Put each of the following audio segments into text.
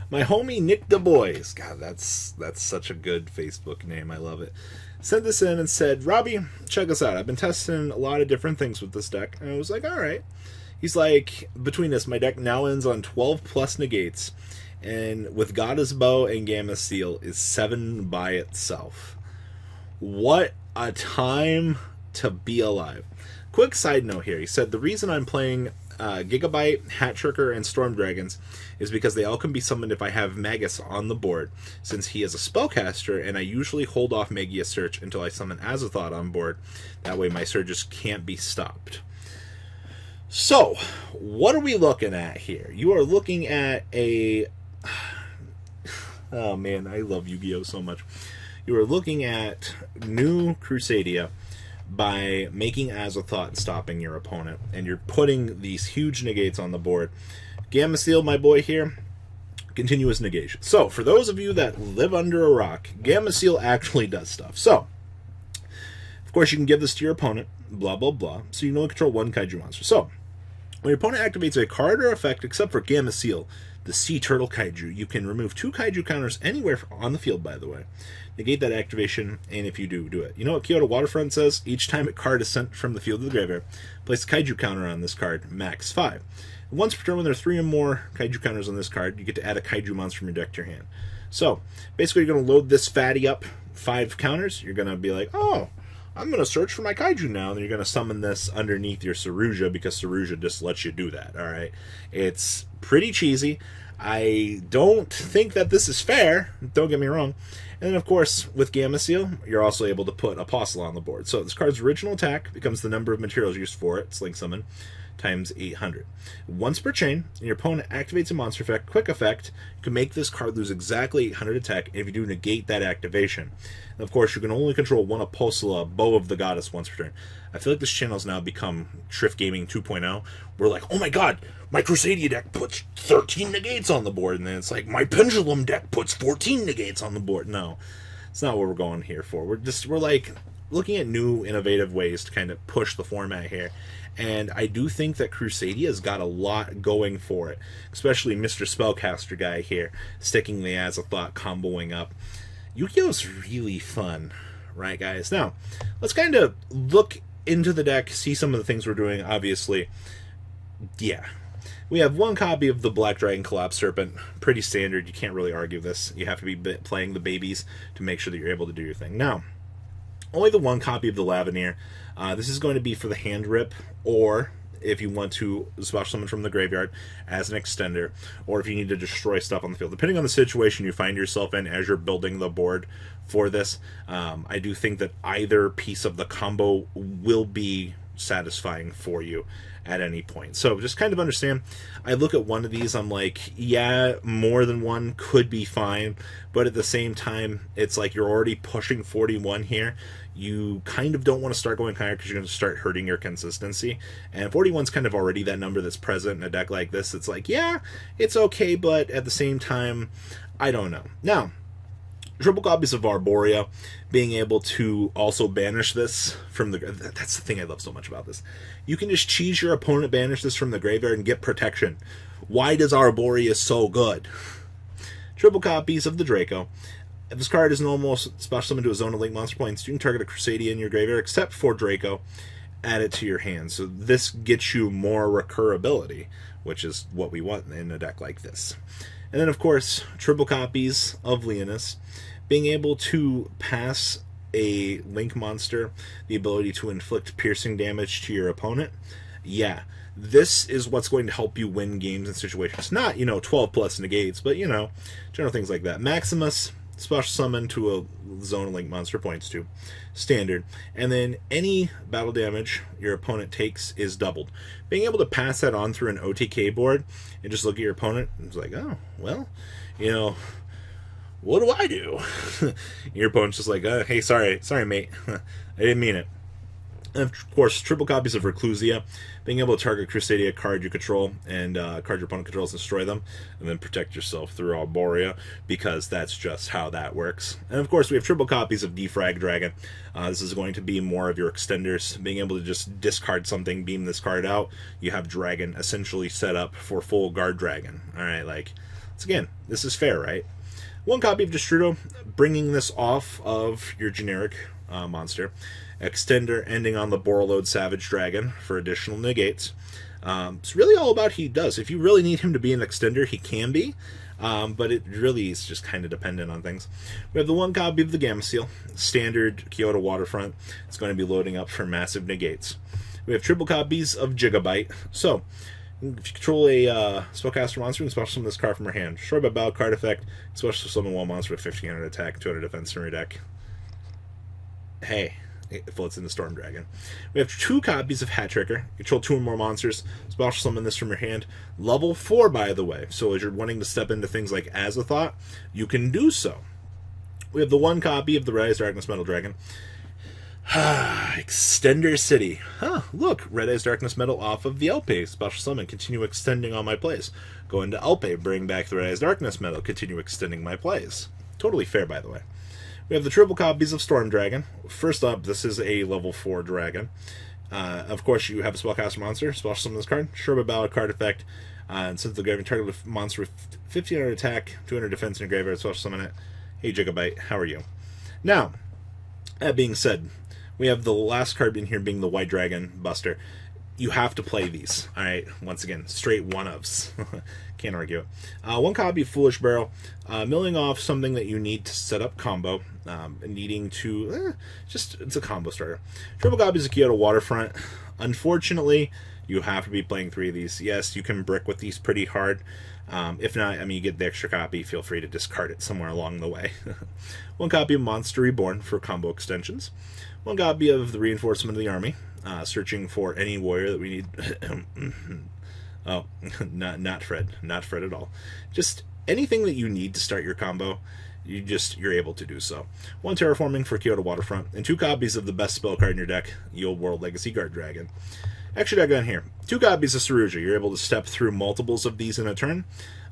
My homie Nick Du Bois, God, that's such a good Facebook name. I love it. Sent this in and said, Robbie, check us out. I've been testing a lot of different things with this deck. And I was like, all right. He's like, between this, my deck now ends on 12 plus negates. And with Goddess Bow and Gamma Seal is 7 by itself. What a time to be alive. Quick side note here. He said, the reason I'm playing Gigabyte, Hat Tricker, and Storm Dragons is because they all can be summoned if I have Magus on the board, since he is a spellcaster, and I usually hold off Magia Search until I summon Azathoth on board. That way my surges can't be stopped. So, what are we looking at here? You are looking at a... Oh man, I love Yu-Gi-Oh! So much. You are looking at new Crusadia by making Azathoth and stopping your opponent, and you're putting these huge negates on the board. Gamma Seal, my boy here, continuous negation. So, for those of you that live under a rock, Gamma Seal actually does stuff. So, of course, you can give this to your opponent, blah, blah, blah, so you can only control one Kaiju monster. So, when your opponent activates a card or effect, except for Gamma Seal, the Sea Turtle Kaiju, you can remove 2 Kaiju counters anywhere on the field, by the way. Negate that activation, and if you do, do it. You know what Kyoto Waterfront says? Each time a card is sent from the field to the graveyard, place a Kaiju counter on this card, max 5. Once per turn, when there are 3 or more Kaiju counters on this card, you get to add a Kaiju monster from your deck to your hand. So, basically, you're going to load this fatty up 5 counters. You're going to be like, oh, I'm going to search for my Kaiju now, and then you're going to summon this underneath your Saruja, because Saruja just lets you do that, alright? It's pretty cheesy. I don't think that this is fair, don't get me wrong. And then, of course, with Gamma Seal, you're also able to put Apostle on the board. So this card's original attack becomes the number of materials used for it, Sling Summon, times 800. Once per chain, and your opponent activates a monster effect, quick effect, you can make this card lose exactly 800 attack if you do negate that activation. And of course, you can only control one Apostla, Bow of the Goddess, once per turn. I feel like this channel has now become Trift Gaming 2.0. We're like, oh my god, my Crusadia deck puts 13 negates on the board, and then it's like, my Pendulum deck puts 14 negates on the board. No, it's not what we're going here for. We're like looking at new, innovative ways to kind of push the format here. And I do think that Crusadia has got a lot going for it, especially Mr. Spellcaster guy here, sticking the Azathoth, comboing up. Yu-Gi-Oh's really fun, right, guys? Now, let's kind of look into the deck, see some of the things we're doing. Obviously, yeah, we have 1 copy of the Black Dragon Collapse Serpent. Pretty standard. You can't really argue this. You have to be playing the babies to make sure that you're able to do your thing. Now, only the 1 copy of the Lavenir. This is going to be for the hand rip, or if you want to special summon from the graveyard as an extender, or if you need to destroy stuff on the field. Depending on the situation you find yourself in as you're building the board for this, I do think that either piece of the combo will be satisfying for you at any point. So just kind of understand, I look at one of these, I'm like, yeah, more than one could be fine, but at the same time, it's like you're already pushing 41 here. You kind of don't want to start going higher because you're going to start hurting your consistency. And 41 is kind of already that number that's present in a deck like this. It's like, yeah, it's okay, but at the same time, I don't know. Now, triple copies of Arborea, being able to also banish this from the... That's the thing I love so much about this. You can just cheese your opponent, banish this from the graveyard, and get protection. Why does Arborea so good? Triple copies of the Draco. If this card is normal, special summon to a zone of link monster points, you can target a Crusadia in your graveyard, except for Draco. Add it to your hand. So this gets you more recurability, which is what we want in a deck like this. And then, of course, triple copies of Leonis. Being able to pass a link monster the ability to inflict piercing damage to your opponent. Yeah, this is what's going to help you win games in situations. Not, 12 plus negates, but, general things like that. Maximus, special summon to a zone of link monster points to. Standard. And then any battle damage your opponent takes is doubled. Being able to pass that on through an OTK board and just look at your opponent and it's like, oh, well, what do I do? Your opponent's just like, hey, sorry, mate. I didn't mean it. And of course, triple copies of Reclusia, being able to target Crusadia card you control and card your opponent controls and destroy them, and then protect yourself through Arborea, because that's just how that works. And of course, we have triple copies of Defrag Dragon. This is going to be more of your extenders, being able to just discard something, beam this card out. You have Dragon essentially set up for full Guard Dragon. All right, like, once again, this is fair, right? One copy of Destrudo, bringing this off of your generic monster. Extender ending on the Borreload Savage Dragon for additional negates. It's really all about he does. If you really need him to be an extender, he can be, but it really is just kind of dependent on things. We have the one copy of the Gamma Seal, standard Kyoto Waterfront. It's going to be loading up for massive negates. We have triple copies of Gigabyte. So, if you control a spellcaster monster, you can special summon this card from your hand. Destroy by battle card effect, special summon one monster with 1500 attack, 200 defense in your deck. Hey. It floats in the Storm Dragon. We have two copies of Hat Tricker. Control two or more monsters. Special summon this from your hand. Level 4, by the way. So as you're wanting to step into things like Azathoth, you can do so. We have the one copy of the Red Eyes Darkness Metal Dragon. Extender City. Look, Red Eyes Darkness Metal off of the Elpe. Special summon. Continue extending on my plays. Go into Elpe. Bring back the Red Eyes Darkness Metal. Continue extending my plays. Totally fair, by the way. We have the triple copies of Storm Dragon. First up, this is a level 4 dragon. Of course, you have a spellcaster monster. Special summon this card. Sure by battle card effect. And since the graveyard target monster with 1500 attack, 200 defense in your graveyard, special summon it. Hey, Gigabyte, how are you? Now, that being said, we have the last card in here being the White Dragon Buster. You have to play these. All right, once again, straight one-ofs. Can't argue it. One copy of Foolish Barrel, milling off something that you need to set up combo, needing to, it's a combo starter. Triple copies of Kyoto Waterfront. Unfortunately, you have to be playing 3 of these. Yes, you can brick with these pretty hard. If not, I mean, you get the extra copy, feel free to discard it somewhere along the way. One copy of Monster Reborn for combo extensions. One copy of the Reinforcement of the Army, searching for any warrior that we need. Oh, not Fred at all. Just anything that you need to start your combo, you're able to do so. One Terraforming for Kyoto Waterfront, and 2 copies of the best spell card in your deck, the Old World Legacy Guard Dragon. Extra deck on here. 2 copies of Saruja. You're able to step through multiples of these in a turn.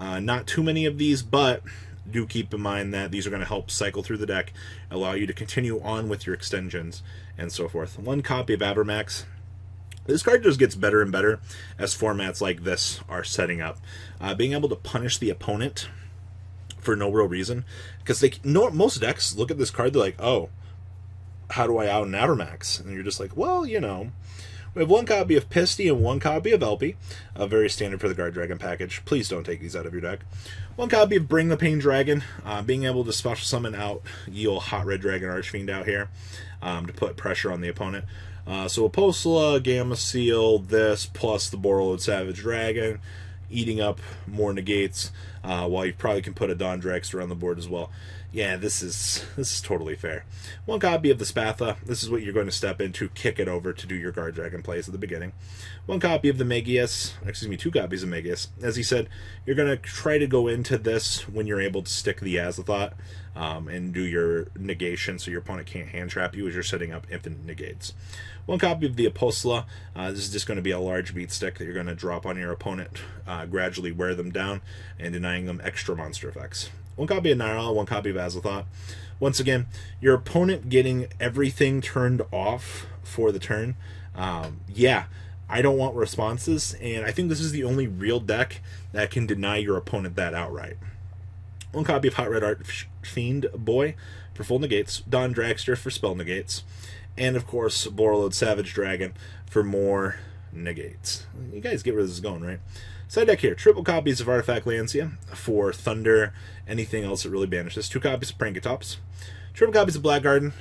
Not too many of these, but do keep in mind that these are going to help cycle through the deck, allow you to continue on with your extensions, and so forth. 1 copy of Abermax. This card just gets better and better as formats like this are setting up. Being able to punish the opponent for no real reason, because most decks look at this card, they're like, oh, how do I out an Abermax? And you're just like, well, you know. We have 1 copy of Pisty and 1 copy of Elpie, very standard for the Guard Dragon package. Please don't take these out of your deck. 1 copy of Bring the Pain Dragon, being able to special summon out Yule Hot Red Dragon Archfiend out here to put pressure on the opponent. So Apostla, Gamma Seal, this, plus the Borreload Savage Dragon, eating up more negates, while you probably can put a Dawn Dragster on the board as well. Yeah, this is totally fair. 1 copy of the Spatha. This is what you're going to step into, kick it over to do your Guard Dragon plays at the beginning. 1 copy of the Magius, 2 copies of Magius. As he said, you're going to try to go into this when you're able to stick the Azathoth and do your negation so your opponent can't hand trap you as you're setting up infinite negates. 1 copy of the Apostla. This is just going to be a large beat stick that you're going to drop on your opponent, gradually wear them down, and denying them extra monster effects. 1 copy of Nyrala, 1 copy of Azathoth. Once again, your opponent getting everything turned off for the turn. Yeah, I don't want responses, and I think this is the only real deck that can deny your opponent that outright. 1 copy of Hot Red Archfiend Boy for full negates, Dawn Dragster for spell negates, and of course, Borreload Savage Dragon for more negates. You guys get where this is going, right? Side deck here, triple copies of Artifact Lancia for Thunder, anything else that really banishes. 2 copies of Prankatops, triple copies of Blackgarden,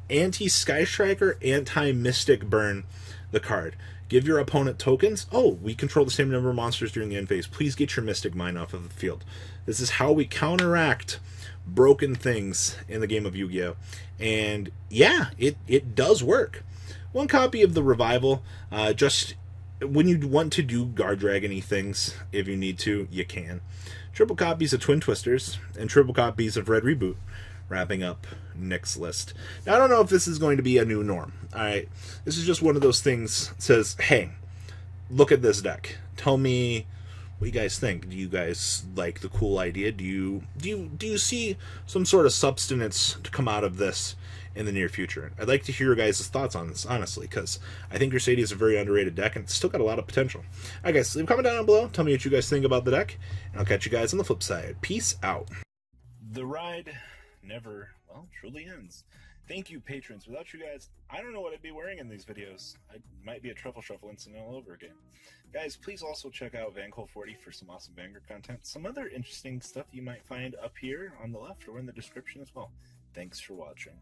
anti-Sky Striker, anti-Mystic Burn the card. Give your opponent tokens. Oh, we control the same number of monsters during the end phase. Please get your Mystic Mine off of the field. This is how we counteract broken things in the game of Yu-Gi-Oh! And yeah, it does work. 1 copy of the Revival, just when you want to do Guard Dragon-y things, if you need to, you can. Triple copies of Twin Twisters, and triple copies of Red Reboot. wrapping up Nick's list. Now, I don't know if this is going to be a new norm. All right, this is just one of those things that says, hey, look at this deck. Tell me what you guys think. Do you guys like the cool idea? Do you see some sort of substance to come out of this in the near future? I'd like to hear your guys' thoughts on this, honestly, because I think Crusadia is a very underrated deck, and it's still got a lot of potential. All right, guys, leave a comment down below. Tell me what you guys think about the deck, and I'll catch you guys on the flip side. Peace out. The ride never, well, truly ends. Thank you, patrons. Without you guys, I don't know what I'd be wearing in these videos. I might be a truffle shuffle incident all over again. Guys, please also check out VanCole40 for some awesome Vanguard content. Some other interesting stuff you might find up here on the left or in the description as well. Thanks for watching.